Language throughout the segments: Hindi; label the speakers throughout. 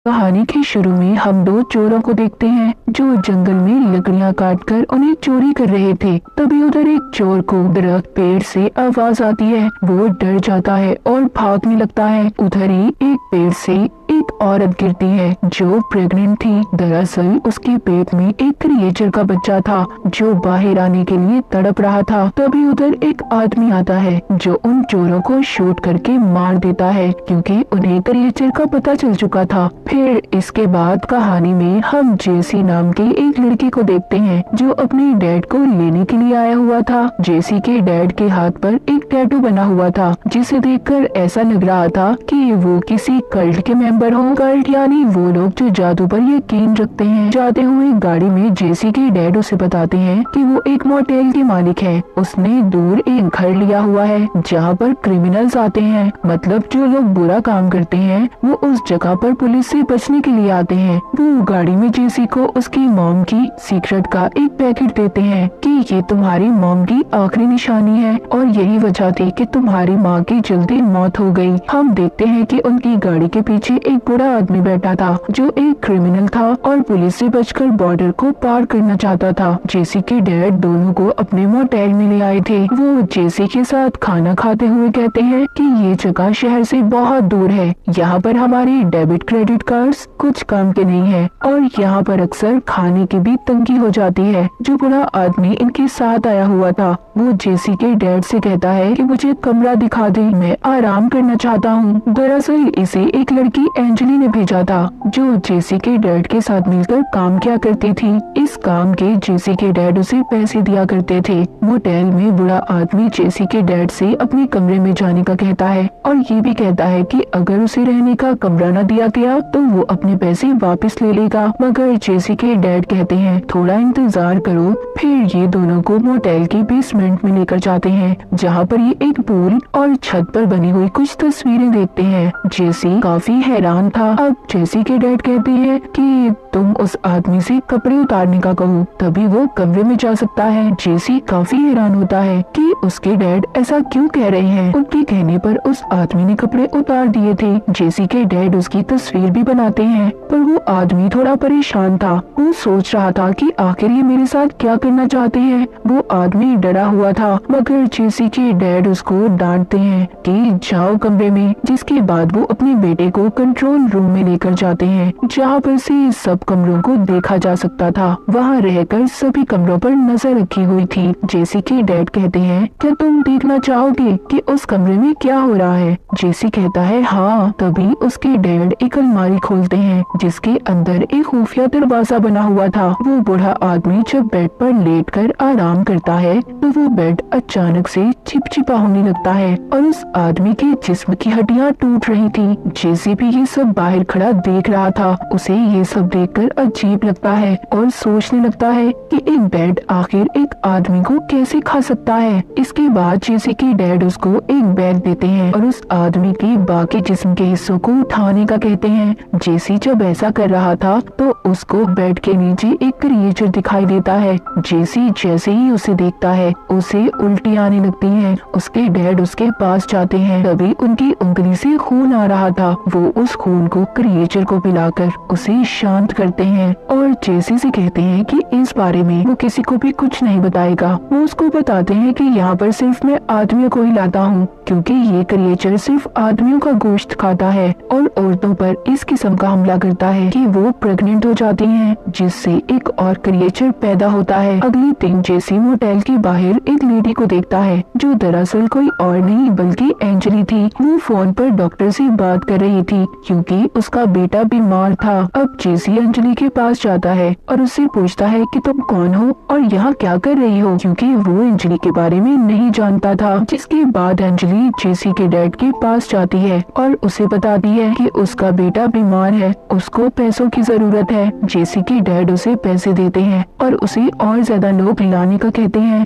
Speaker 1: कहानी के शुरू में हम दो चोरों को देखते हैं जो जंगल में लकड़ियां काटकर उन्हें चोरी कर रहे थे। तभी उधर एक चोर को दरख्त पेड़ से आवाज आती है। वो डर जाता है और भागने लगता है। उधर ही एक पेड़ से एक औरत गिरती है जो प्रेग्नेंट थी। दरअसल उसके पेट में एक क्रिएचर का बच्चा था जो बाहर आने के लिए तड़प रहा था। तभी उधर एक आदमी आता है जो उन चोरों को शूट करके मार देता है क्योंकि उन्हें क्रिएचर का पता चल चुका था। फिर इसके बाद कहानी में हम जेसी नाम की एक लड़की को देखते हैं जो अपने डैड को लेने के लिए आया हुआ था। जेसी के डैड के हाथ पर एक टैटू बना हुआ था जिसे देखकर ऐसा लग रहा था कि वो किसी कल्ट के मेंबर हो। कल्ट यानी वो लोग जो जादू पर यकीन रखते हैं। जाते हुए गाड़ी में जेसी के डैड उसे बताते हैं कि वो एक मोटेल के मालिक है। उसने दूर एक घर लिया हुआ है जहाँ पर क्रिमिनल्स आते हैं, मतलब जो लोग बुरा काम करते हैं वो उस जगह पर पुलिस से बचने के लिए आते हैं। वो गाड़ी में जेसी को उसकी मॉम की सीक्रेट का एक पैकेट देते हैं कि ये तुम्हारी मॉम की आखिरी निशानी है और यही वजह थी कि तुम्हारी माँ की जल्दी मौत हो गई। हम देखते हैं कि उनकी गाड़ी के पीछे एक बूढ़ा आदमी बैठा था जो एक क्रिमिनल था और पुलिस से बचकर बॉर्डर को पार करना चाहता था। जेसी के डैड दोनों को अपने मोटेल में ले आए थे। वो जेसी के साथ खाना खाते हुए कहते हैं कि ये जगह शहर से बहुत दूर है, यहाँ पर हमारे डेबिट क्रेडिट कार्ड्स कुछ काम के नहीं है और यहाँ पर अक्सर खाने की भी तंगी हो जाती है। जो बूढ़ा आदमी इनके साथ आया हुआ था वो जेसी के डैड से कहता है कि मुझे कमरा दिखा दे, मैं आराम करना चाहता हूँ। दरअसल इसे एक लड़की एंजली ने भेजा था जो जेसी के डैड के साथ मिलकर काम किया करती थी। इस काम के जेसी के डैड उसे पैसे दिया करते थे। मोटेल में बूढ़ा आदमी जेसी के डैड से अपने कमरे में जाने का कहता है और ये भी कहता है कि अगर उसे रहने का कमरा न दिया गया तो वो अपने पैसे वापस ले लेगा। मगर जेसी के डैड कहते हैं थोड़ा इंतजार करो। फिर ये दोनों को मोटेल के बेसमेंट में लेकर जाते हैं जहाँ पर ये एक पूल और छत पर बनी हुई कुछ तस्वीरें देखते हैं। जेसी काफी हैरान था। अब जेसी के डैड कहते हैं कि तुम उस आदमी से कपड़े उतारने का कहो तभी वो कमरे में जा सकता है। जेसी काफी हैरान होता है कि उसके डैड ऐसा क्यों कह रहे हैं। उनके कहने पर उस आदमी ने कपड़े उतार दिए थे। जेसी के डैड उसकी तस्वीर भी बनाते हैं पर वो आदमी थोड़ा परेशान था। वो सोच रहा था कि आखिर ये मेरे साथ क्या करना चाहते हैं। वो आदमी डरा हुआ था मगर जेसी के डैड उसको डांटते हैं कि जाओ कमरे में। जिसके बाद वो अपने बेटे को कंट्रोल रूम में लेकर जाते हैं जहाँ पर से सब कमरों को देखा जा सकता था। वहाँ रहकर सभी कमरों पर नजर रखी हुई थी। जेसी के डैड कहते हैं क्या तुम देखना चाहोगे कि उस कमरे में क्या हो रहा है। जेसी कहता है हाँ। तभी उसके डैड एक अलमारी खोलते हैं जिसके अंदर एक खुफिया दरवाजा बना हुआ था। वो बूढ़ा आदमी जब बेड पर लेटकर आराम करता है तो वो बेड अचानक से चिपचिपा होने लगता है और उस आदमी के जिस्म की हड्डियां टूट रही थी। जेसी भी ये सब बाहर खड़ा देख रहा था। उसे ये सब देखकर अजीब लगता है और सोचने लगता है कि एक बेड आखिर एक आदमी को कैसे खा सकता है। इसके बाद जेसी के डैड उसको एक बैग देते हैं और उस आदमी के बाकी जिस्म के हिस्सों को उठाने का कहते हैं। जेसी जब ऐसा कर रहा था तो उसको बेड के नीचे एक क्रिएचर दिखाई देता है। जेसी जैसे ही उसे देखता है उसे उल्टी आने लगती है। उसके डैड उसके पास जाते हैं तभी उनकी उंगली से खून आ रहा था। वो उस खून को क्रिएचर को पिलाकर उसे शांत करते हैं और जेसी से कहते हैं कि इस बारे में वो किसी को भी कुछ नहीं बताएगा। वो उसको बताते हैं कि यहाँ पर सिर्फ मैं आदमियों को ही लाता हूँ क्योंकि ये क्रिएचर सिर्फ आदमियों का गोश्त खाता है और औरतों पर इस किस्म का हमला करता है कि वो प्रेग्नेंट हो जाती हैं, जिससे एक और क्रिएचर पैदा होता है। अगले दिन जेसी मोटेल के बाहर एक लेडी को देखता है जो दरअसल कोई और नहीं बल्कि एंजली थी। वो फोन पर डॉक्टर से बात कर रही थी क्योंकि उसका बेटा बीमार था। अब जेसी अंजलि के पास जाता है और उससे पूछता है कि तुम कौन हो और यहाँ क्या कर रही हो क्योंकि वो अंजलि के बारे में नहीं जानता था। जिसके बाद अंजलि जेसी के डैड के पास जाती है और उसे बताती है कि उसका बेटा बीमार है, उसको पैसों की जरूरत है। जेसी के डैड उसे पैसे देते हैं और उसे और ज्यादा लोग लाने का कहते हैं।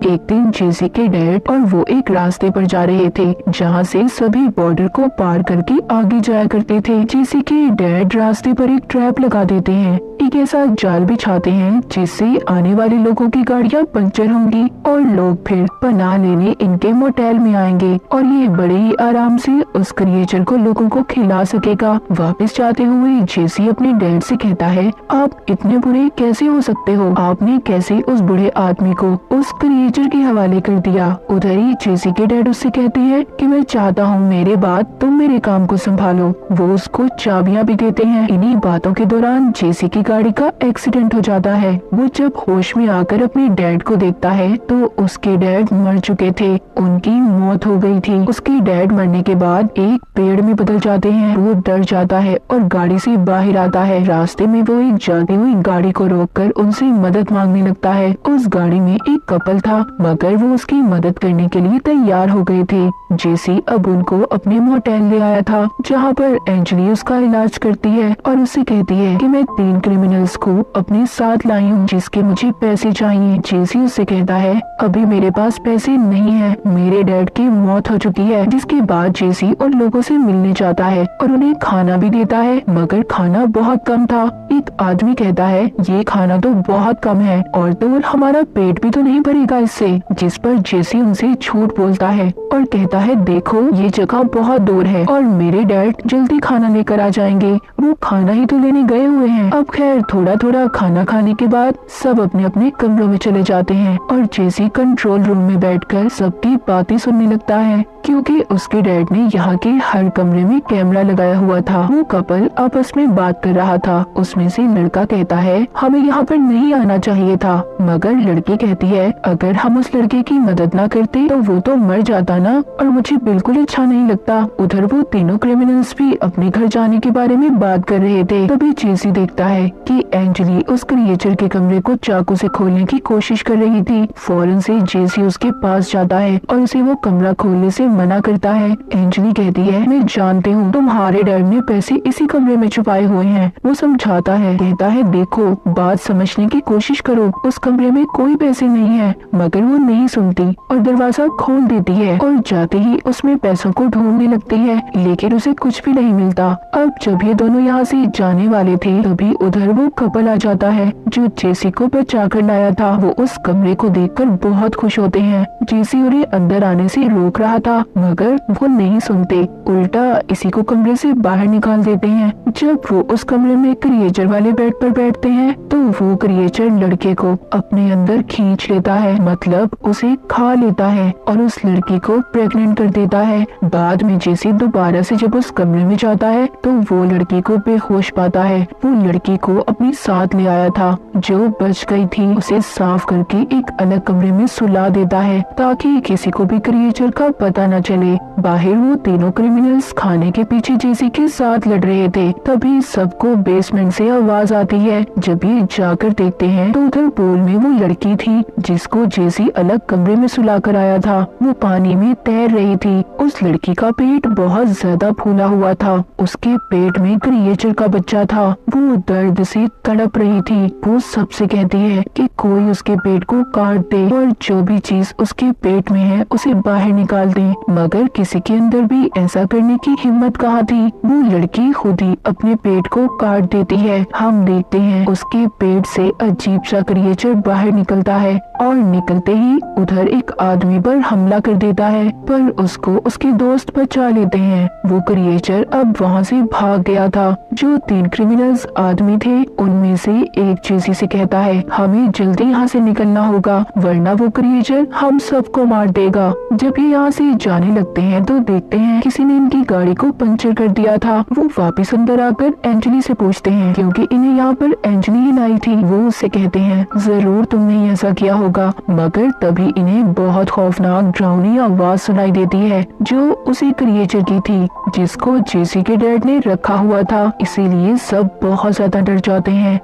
Speaker 1: एक दिन जेसी के डैड और वो एक रास्ते पर जा रहे थे जहाँ से सभी बॉर्डर को पार करके आगे जाया करते थे। जेसी के डैड रास्ते पर एक ट्रैप लगा देते हैं, एक ऐसा जाल बिछाते हैं जिससे आने वाले लोगों की गाड़ियाँ पंचर होंगी और लोग फिर पनाह लेने इनके मोटेल में आएंगे और ये बड़े ही आराम से उस क्रिएचर को लोगों को खिला सकेगा। वापस जाते हुए जेसी अपने डैड से कहता है, आप इतने बुरे कैसे हो सकते हो? आपने कैसे उस बूढ़े आदमी को उस क्रिएचर के हवाले कर दिया? उधर ही जेसी के डैड उससे कहते हैं कि मैं चाहता हूँ मेरे बाद तुम मेरे काम को संभालो। वो उसको चाबियां भी देते हैं। इन्हीं बातों के दौरान जेसी की गाड़ी का एक्सीडेंट हो जाता है। वो जब होश में आकर अपने डैड को देखता है तो उसके डैड मर चुके थे, उनकी मौत हो गई थी। उसके डैड मरने के बाद एक पेड़ में बदल जाते हैं। वो डर जाता है और गाड़ी से बाहर आता है। रास्ते में वो एक जाती हुई गाड़ी को रोककर उनसे मदद मांगने लगता है। उस गाड़ी में एक कपल था मगर वो उसकी मदद करने के लिए तैयार हो गए थे। जेसी अब उनको अपने मोटेल ले आया था जहाँ पर एंजली उसका इलाज करती है और उससे कहती है कि मैं 3 क्रिमिनल्स को अपने साथ लाई हूँ जिसके मुझे पैसे चाहिए। जेसी उससे कहता है अभी मेरे पास पैसे नहीं है, मेरे डैड की मौत हो चुकी है। जिसके बाद जेसी उन लोगों से मिलने जाता है और उन्हें खाना भी देता है मगर खाना बहुत कम था। एक आदमी कहता है ये खाना तो बहुत कम है और तो हमारा पेट भी तो नहीं भरेगा इससे। जिस पर जेसी उनसे झूठ बोलता है और कहता है देखो ये जगह बहुत दूर है और मेरे डैड जल्दी खाना लेकर आ जाएंगे, वो खाना ही तो लेने गए हुए हैं। अब खैर थोड़ा थोड़ा खाना खाने के बाद सब अपने अपने कमरों में चले जाते हैं और जेसी कंट्रोल रूम में बैठकर सबकी बातें सुनने लगता है क्योंकि उसके डैड ने यहाँ के हर कमरे में कैमरा लगाया हुआ था। वो कपल आपस में बात कर रहा था। उसमें से लड़का कहता है हमें यहाँ पर नहीं आना चाहिए था, मगर लड़की कहती है अगर हम उस लड़के की मदद ना करते तो वो तो मर जाता ना और मुझे बिल्कुल अच्छा नहीं लगता। उधर वो तीनों क्रिमिनल्स भी अपने घर जाने के बारे में बात कर रहे थे। तभी जेसी देखता है कि एंजली उस क्रिएचर के कमरे को चाकू से खोलने की कोशिश कर रही थी। फौरन से जेसी उसके पास जाता है और उसे वो कमरा खोलने से मना करता है। एंजली कहती है मैं जानती हूँ तुम्हारे डैड ने पैसे इसी कमरे में छुपाए हुए हैं। वो समझाता है, कहता है देखो बात समझने की कोशिश करो, उस कमरे में कोई पैसे नहीं है। मगर वो नहीं सुनती और दरवाजा खोल देती है और जाते ही उसमें पैसों को ढूंढने लगती है लेकिन उसे कुछ भी नहीं मिलता। अब जब ये दोनों यहाँ से जाने वाले थे तभी उधर वो कपल आ जाता है जो जेसी को बचा कर लाया था। वो उस कमरे को देखकर बहुत खुश होते हैं। जेसी उन्हें अंदर आने से रोक रहा था मगर वो नहीं सुनते, उल्टा इसी को कमरे से बाहर निकाल देते हैं। जब वो उस कमरे में क्रिएचर वाले बेड पर बैठते हैं तो वो क्रिएचर लड़के को अपने अंदर खींच लेता है, मतलब उसे खा लेता है और उस लड़की को प्रेग्नेंट कर देता है। बाद में जेसी दोबारा से जब उस कमरे में जाता है तो वो लड़की को बेहोश पाता है। वो लड़की को अपने साथ ले आया था जो बच गई थी, उसे साफ करके एक अलग कमरे में सुला देता है ताकि किसी को भी क्रिएचर का पता न चले। बाहर वो तीनों क्रिमिनल्स खाने के पीछे जेसी के साथ लड़ रहे थे। तभी सबको बेसमेंट से आवाज आती है। जब ये जाकर देखते हैं तो उधर पूल में वो लड़की थी जिसको जेसी अलग कमरे में सुला कर आया था। वो पानी में तैर रही थी। उस लड़की का पेट बहुत ज्यादा फूला हुआ था, उसके पेट में क्रिएचर का बच्चा था। वो दर्द से तड़प रही थी। वो सबसे कहती है कि कोई उसके पेट को काट दे और जो भी चीज उसके पेट में है उसे बाहर निकाल दे, मगर किसी के अंदर भी ऐसा करने की हिम्मत कहाँ थी। वो लड़की खुद ही अपने पेट को काट देती है। हम देखते हैं उसके पेट से अजीब सा क्रिएचर बाहर निकलता है और निकलते ही उधर एक आदमी पर हमला कर देता है, पर उसको उसके दोस्त बचा लेते हैं। वो क्रिएचर अब वहाँ से भाग गया था। जो 3 क्रिमिनल्स आदमी थे उनमें से एक जेसी से कहता है हमें जल्दी यहाँ से निकलना होगा वरना वो क्रिएचर हम सबको मार देगा। जब ये यहाँ से जाने लगते हैं तो देखते हैं किसी ने इनकी गाड़ी को पंचर कर दिया था। वो वापस अंदर आकर एंजली से पूछते हैं क्योंकि इन्हें यहाँ पर एंजली ही लाई थी। वो उससे कहते हैं जरूर तुमने ऐसा किया होगा, मगर तभी इन्हें बहुत खौफनाक डरावनी आवाज सुनाई देती है जो उसी क्रिएचर की थी जिसको जेसी के डैड ने रखा हुआ था। इसीलिए सब बहुत ज्यादा डर जाते हैं।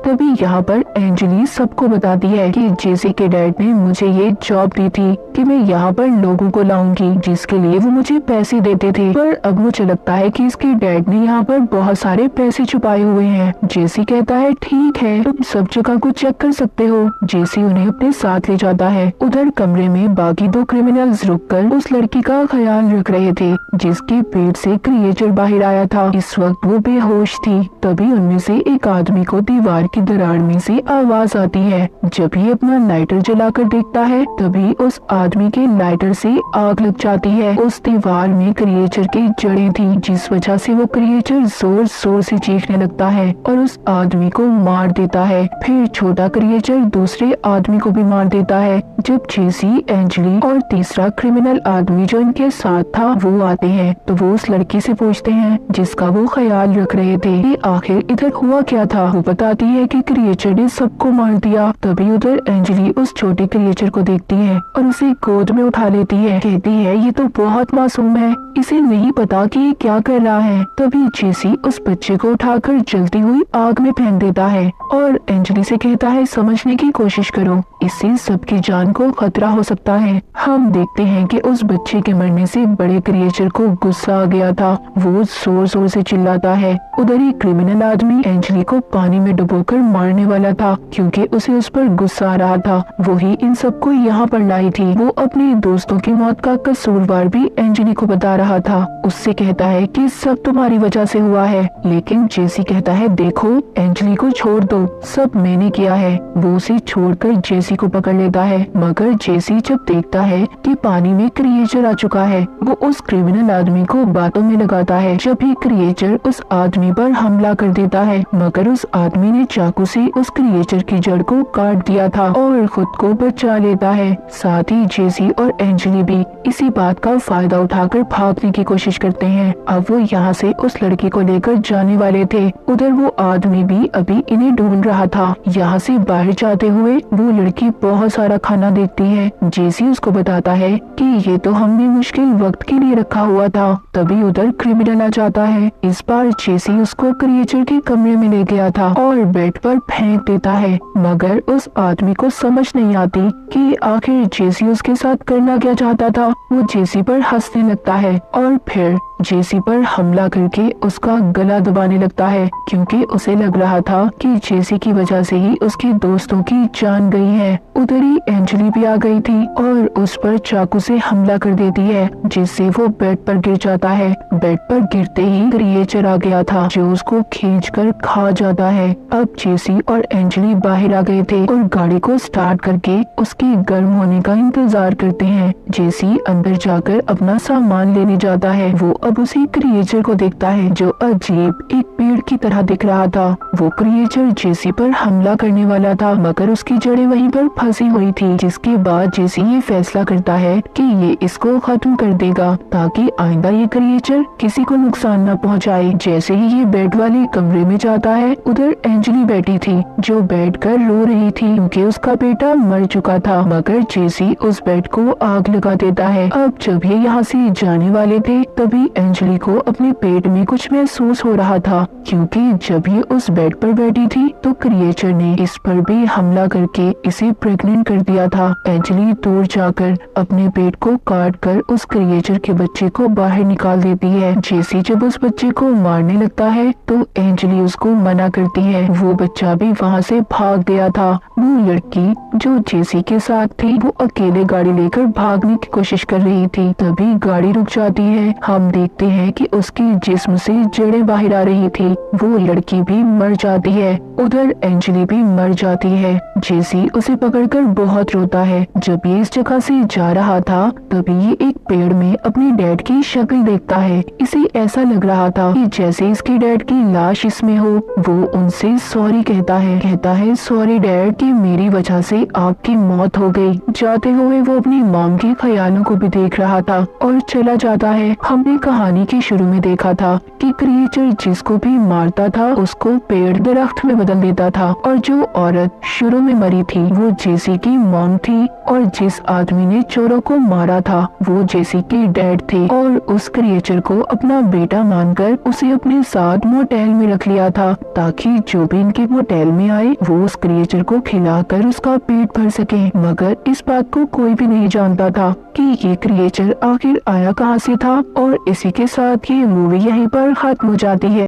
Speaker 1: तभी यहाँ पर एंजली सबको बताती है कि जेसी के डैड ने मुझे ये जॉब दी थी कि मैं यहाँ पर लोगों को लाऊंगी, जिसके लिए वो मुझे पैसे देते थे, पर अब मुझे लगता है कि इसके डैड ने यहाँ पर बहुत सारे पैसे छुपाए हुए हैं। जेसी कहता है ठीक है, तुम सब जगह को चेक कर सकते हो। जेसी उन्हें अपने साथ ले जाता है। उधर कमरे में बाकी दो क्रिमिनल्स रुककर उस लड़की का ख्याल रख रहे थे जिसके पेट से क्रिएचर बाहर आया था। इस वक्त वो बेहोश थी। तभी उनमें से एक आदमी को दीवार की दरार में से आवाज आती है। जब ये अपना लाइटर जलाकर देखता है तभी उस आदमी के लाइटर से आग लग जाती है। उस दीवार में क्रिएचर की जड़ें थी, जिस वजह से वो क्रिएचर जोर जोर से चीखने लगता है और उस आदमी को मार देता है। फिर छोटा क्रिएचर दूसरे आदमी को भी मार देता है। जब जेसी, एंजली और तीसरा क्रिमिनल आदमी जो इनके साथ था वो आते हैं तो वो उस लड़की से पूछते हैं जिसका वो ख्याल रख रहे थे कि आखिर इधर हुआ क्या था। वो बताती है कि क्रिएचर ने सबको मार दिया। तभी उधर एंजली उस छोटे क्रिएचर को देखती है और उसे गोद में उठा लेती है। कहती है ये तो बहुत मासूम है, इसे नहीं पता कि ये क्या कर रहा है। तभी जेसी उस बच्चे को उठाकर जलती हुई आग में फेंक देता है और एंजली से कहता है समझने की कोशिश करो, इससे सबकी जान को खतरा हो सकता है। हम देखते हैं कि उस बच्चे के मरने से बड़े क्रिएचर को गुस्सा आ गया था। वो जोर जोर से चिल्लाता है। उधर ही क्रिमिनल आदमी एंजली को पानी में डुबोकर मारने वाला था क्योंकि उसे उस पर गुस्सा आ रहा था। वो ही इन सबको यहाँ पर लाई थी। वो अपने दोस्तों की मौत का कसूरवार भी एंजली को बता रहा था। उससे कहता है कि सब तुम्हारी वजह से हुआ है, लेकिन जेसी कहता है देखो एंजली को छोड़ दो, सब मैंने किया है। वो उसे छोड़कर जेसी को पकड़ लेता है, मगर जेसी जब देखता है कि पानी में क्रिएचर आ चुका है वो उस क्रिमिनल आदमी को बातों में लगाता है। जब भी क्रिएचर उस आदमी पर हमला कर देता है, मगर उस आदमी ने चाकू से उस क्रिएचर की जड़ को काट दिया था और खुद को बचा लेता है। साथ ही जेसी और एंजली भी इसी बात का फायदा उठाकर भागने की कोशिश करते हैं। अब वो यहाँ से उस लड़की को लेकर जाने वाले थे। उधर वो आदमी भी अभी इन्हें ढूंढ रहा था। यहाँ से बाहर जाते हुए वो लड़की बहुत सारा खाना देखती है। जेसी उसको बताता है कि ये तो हमने मुश्किल वक्त के लिए रखा हुआ था। तभी उधर क्रिमिनल आ जाता है। इस बार जेसी उसको क्रिएचर के कमरे में ले गया था और बेड पर फेंक देता है, मगर उस आदमी को समझ नहीं आती कि आखिर जेसी उसके साथ करना क्या चाहता था। वो जेसी पर हंसने लगता है और फिर जेसी पर हमला करके उसका गला दबाने लगता है क्योंकि उसे लग रहा था कि जेसी की वजह से ही उसके दोस्तों की जान गई है। उधर ही एंजली भी आ गई थी और उस पर चाकू से हमला कर देती है, जिससे वो बेड पर गिर जाता है। बेड पर गिरते ही क्रिएचर आ गया था जो उसको खींचकर खा जाता है। अब जेसी और एंजली बाहर आ गए थे और गाड़ी को स्टार्ट करके उसके गर्म होने का इंतजार करते हैं। जेसी अंदर जाकर अपना सामान लेने जाता है। वो अब उसी क्रिएचर को देखता है जो अजीब एक पेड़ की तरह दिख रहा था। वो क्रिएचर जेसी पर हमला करने वाला था, मगर उसकी जड़ें वहीं पर फंसी हुई थी। जिसके बाद जेसी ये फैसला करता है कि ये इसको खत्म कर देगा ताकि आइंदा ये क्रिएचर किसी को नुकसान न पहुंचाए। जैसे ही ये बेड वाले कमरे में जाता है, उधर एंजली बैठी थी जो बैठ कर रो रही थी क्योंकि उसका बेटा मर चुका था, मगर जेसी उस बेड को आग लगा देता है। अब जब ये यहाँ से जाने वाले थे तभी एंजली को अपने पेट में कुछ महसूस हो रहा था क्योंकि जब ये उस बेड पर बैठी थी तो क्रिएचर ने इस पर भी हमला करके इसे प्रेग्नेंट कर दिया था। एंजली दूर जाकर अपने पेट को काट कर उस क्रिएचर के बच्चे को बाहर निकाल देती है। जेसी जब उस बच्चे को मारने लगता है तो एंजली उसको मना करती है। वो बच्चा भी वहाँ से भाग गया था। वो लड़की जो जेसी के साथ थी वो अकेले गाड़ी लेकर भागने की कोशिश कर रही थी। तभी गाड़ी रुक जाती है। हम देखते हैं कि उसकी जिस्म से जड़ें बाहर आ रही थी। वो लड़की भी मर जाती है। उधर एंजली भी मर जाती है। जेसी उसे पकड़कर बहुत रोता है। जब ये इस जगह से जा रहा था तभी ये एक पेड़ में अपने डैड की शक्ल देखता है। इसे ऐसा लग रहा था कि जैसे इसके डैड की लाश इसमें हो। वो उनसे सॉरी कहता है सॉरी डैड कि मेरी वजह से आपकी मौत हो गई। जाते हुए वो अपनी मॉम के ख्यालों को भी देख रहा था और चला जाता है। हमने कहानी के शुरू में देखा था कि क्रिएचर जिसको भी मारता था उसको पेड़ दरख्त में बदल देता था। और जो औरत शुरू में मरी थी वो जेसी की मॉम थी, और जिस आदमी ने चोरों को मारा था वो जेसी के डैड थे। और उस क्रिएचर को अपना बेटा मानकर उसे अपने साथ मोटेल में रख लिया था, ताकि जो भी इनके मोटेल में आए वो उस क्रिएचर को खिलाकर उसका पेट भर सके। मगर इस बात को कोई भी नहीं जानता था कि ये क्रिएचर आखिर आया कहाँ से था। और इसी के साथ ये मूवी यहीं पर खत्म हो जाती है।